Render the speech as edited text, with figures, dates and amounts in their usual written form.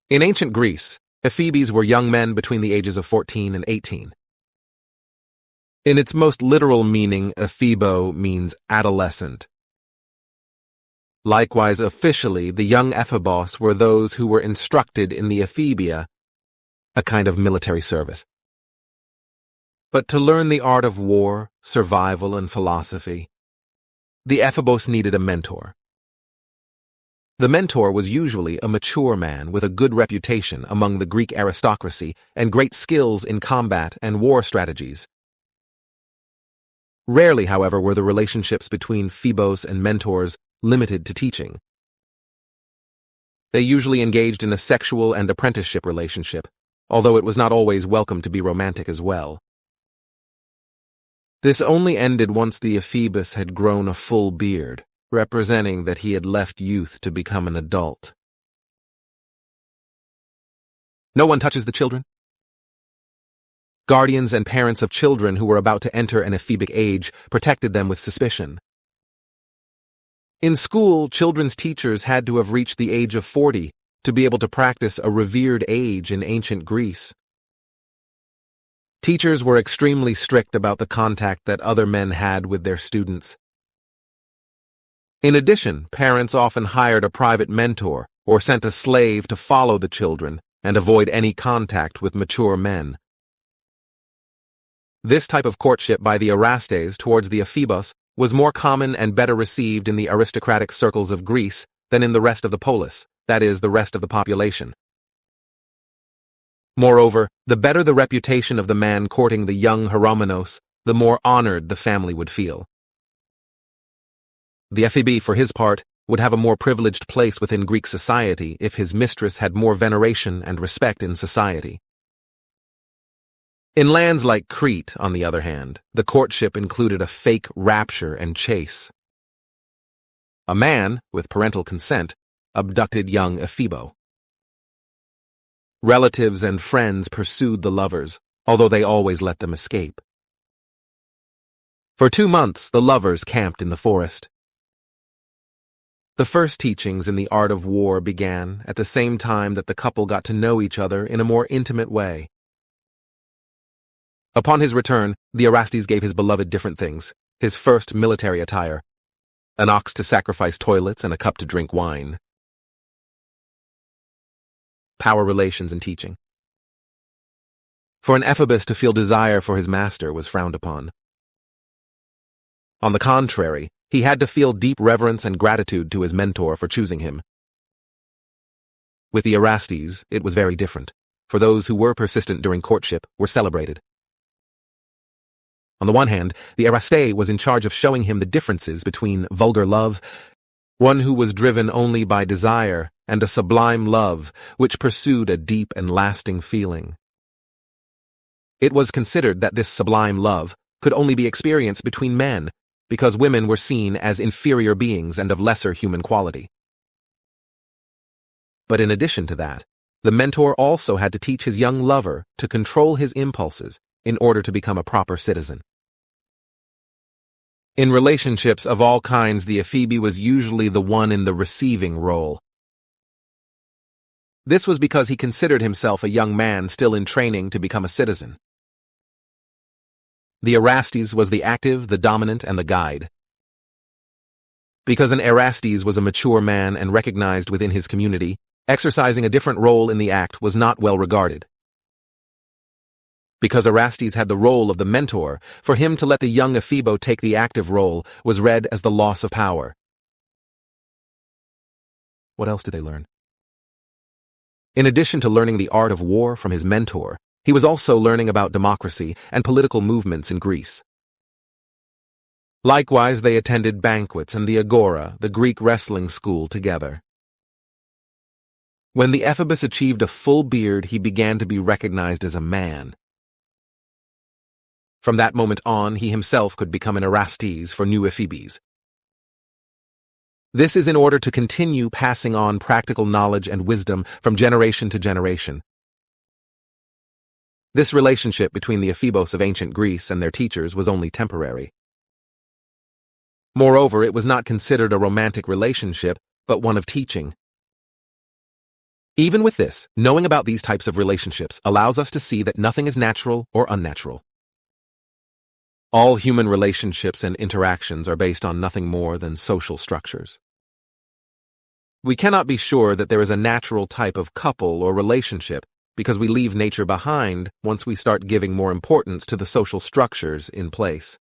In ancient Greece, EFEBOS were young men between the ages of 14 and 18. In its most literal meaning, ephebo means adolescent. Likewise, officially, the young EFEBOS were those who were instructed in the ephebia, a kind of military service. But to learn the art of war, survival, and philosophy, the EFEBOS needed a mentor. The mentor was usually a mature man with a good reputation among the Greek aristocracy and great skills in combat and war strategies. Rarely, however, were the relationships between ephebos and mentors limited to teaching. They usually engaged in a sexual and apprenticeship relationship, although it was not always welcome to be romantic as well. This only ended once the ephebos had grown a full beard, representing that he had left youth to become an adult. No one touches the children. Guardians and parents of children who were about to enter an ephebic age protected them with suspicion. In school, children's teachers had to have reached the age of 40 to be able to practice a revered age in ancient Greece. Teachers were extremely strict about the contact that other men had with their students. In addition, parents often hired a private mentor or sent a slave to follow the children and avoid any contact with mature men. This type of courtship by the Erastes towards the ephebos was more common and better received in the aristocratic circles of Greece than in the rest of the polis, that is, the rest of the population. Moreover, the better the reputation of the man courting the young Hieromenos, the more honored the family would feel. The ephebe, for his part, would have a more privileged place within Greek society if his mistress had more veneration and respect in society. In lands like Crete, on the other hand, the courtship included a fake rapture and chase. A man, with parental consent, abducted young ephebo. Relatives and friends pursued the lovers, although they always let them escape. For 2 months, the lovers camped in the forest. The first teachings in the art of war began at the same time that the couple got to know each other in a more intimate way. Upon his return, the Erastes gave his beloved different things: his first military attire, an ox to sacrifice toilets and a cup to drink wine. Power relations and teaching. For an ephebos to feel desire for his master was frowned upon. On the contrary, he had to feel deep reverence and gratitude to his mentor for choosing him. With the Erastes, it was very different, for those who were persistent during courtship were celebrated. On the one hand, the Eraste was in charge of showing him the differences between vulgar love, one who was driven only by desire, and a sublime love, which pursued a deep and lasting feeling. It was considered that this sublime love could only be experienced between men, because women were seen as inferior beings and of lesser human quality. But in addition to that, the mentor also had to teach his young lover to control his impulses in order to become a proper citizen. In relationships of all kinds, the ephebe was usually the one in the receiving role. This was because he considered himself a young man still in training to become a citizen. The Erastes was the active, the dominant, and the guide. Because an Erastes was a mature man and recognized within his community, exercising a different role in the act was not well regarded. Because Erastes had the role of the mentor, for him to let the young ephebo take the active role was read as the loss of power. What else did they learn? In addition to learning the art of war from his mentor, he was also learning about democracy and political movements in Greece. Likewise, they attended banquets and the agora, the Greek wrestling school, together. When the ephebos achieved a full beard, he began to be recognized as a man. From that moment on, he himself could become an Erastes for new ephebes. This is in order to continue passing on practical knowledge and wisdom from generation to generation. This relationship between the ephebos of ancient Greece and their teachers was only temporary. Moreover, it was not considered a romantic relationship, but one of teaching. Even with this, knowing about these types of relationships allows us to see that nothing is natural or unnatural. All human relationships and interactions are based on nothing more than social structures. We cannot be sure that there is a natural type of couple or relationship because we leave nature behind once we start giving more importance to the social structures in place.